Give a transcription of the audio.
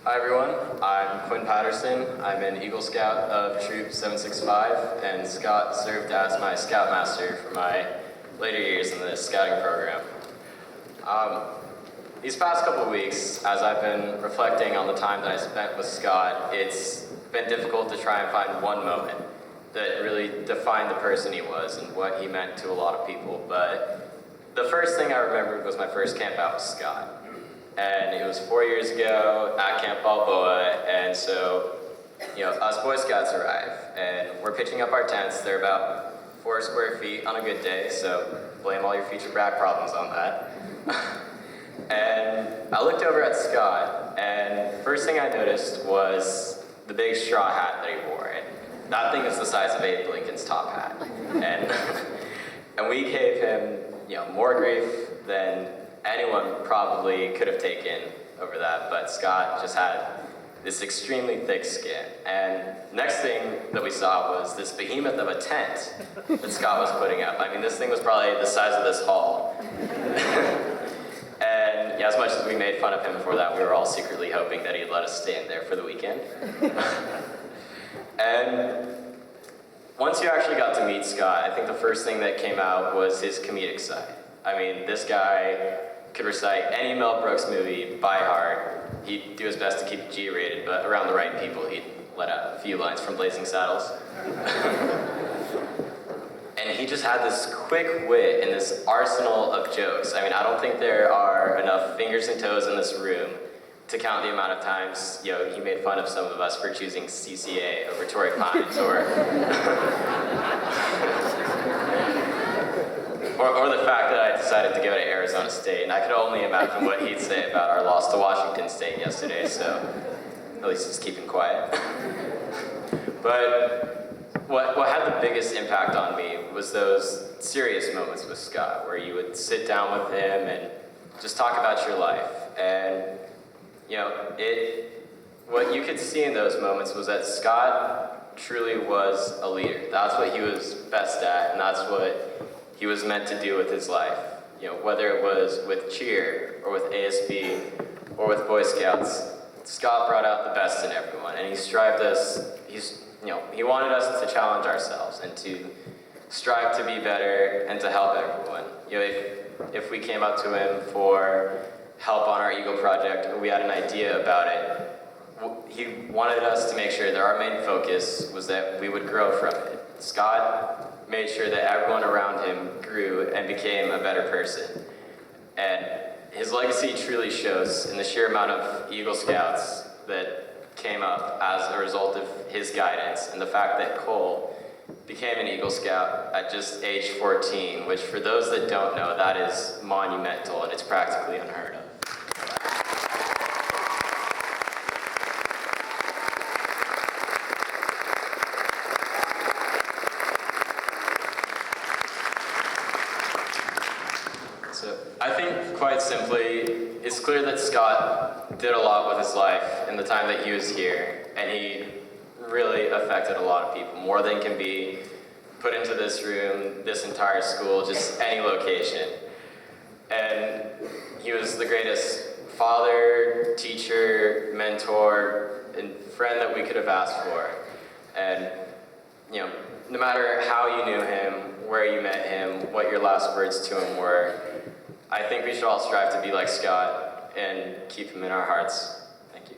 Hi everyone, I'm Quin Patterson. I'm an Eagle Scout of Troop 765, and Scott served as my Scoutmaster for my later years in the scouting program. These past couple of weeks, as I've been reflecting on the time that I spent with Scott, it's been difficult to try and find one moment that really defined the person he was and what he meant to a lot of people. But the first thing I remembered was my first camp out with Scott. And it was 4 years ago at Camp Balboa, and so, us Boy Scouts arrive, and we're pitching up our tents. They're about 4 square feet on a good day, so blame all your future brat problems on that. And I looked over at Scott, and first thing I noticed was the big straw hat that he wore. And that thing is the size of Abe Lincoln's top hat. And we gave him, more grief than anyone probably could have taken over that, but Scott just had this extremely thick skin. And next thing that we saw was this behemoth of a tent that Scott was putting up. I mean, this thing was probably the size of this hall. And as much as we made fun of him for that, we were all secretly hoping that he'd let us stay in there for the weekend. And once you actually got to meet Scott, I think the first thing that came out was his comedic side. I mean, this guy could recite any Mel Brooks movie by heart. He'd do his best to keep it G-rated, but around the right people, he'd let out a few lines from Blazing Saddles. And he just had this quick wit and this arsenal of jokes. I mean, I don't think there are enough fingers and toes in this room to count the amount of times, he made fun of some of us for choosing CCA over Torrey Pines, or the fact that I decided to go to Arizona State, and I could only imagine what he'd say about our loss to Washington State yesterday, so at least he's keeping quiet. But what had the biggest impact on me was those serious moments with Scott, where you would sit down with him and just talk about your life. And, what you could see in those moments was that Scott truly was a leader. That's what he was best at, and that's what he was meant to do with his life. Whether it was with cheer, or with ASB, or with Boy Scouts, Scott brought out the best in everyone, and he wanted us to challenge ourselves and to strive to be better and to help everyone. If we came up to him for help on our Eagle project, or we had an idea about it, he wanted us to make sure that our main focus was that we would grow from it. Scott made sure that everyone around him grew and became a better person. And his legacy truly shows in the sheer amount of Eagle Scouts that came up as a result of his guidance, and the fact that Cole became an Eagle Scout at just age 14, which for those that don't know, that is monumental and it's practically unheard of. So I think, quite simply, it's clear that Scott did a lot with his life in the time that he was here, and he really affected a lot of people, more than can be put into this room, this entire school, just any location. And he was the greatest father, teacher, mentor, and friend that we could have asked for. And, no matter how you knew him, where you met him, what your last words to him were, I think we should all strive to be like Scott and keep him in our hearts. Thank you.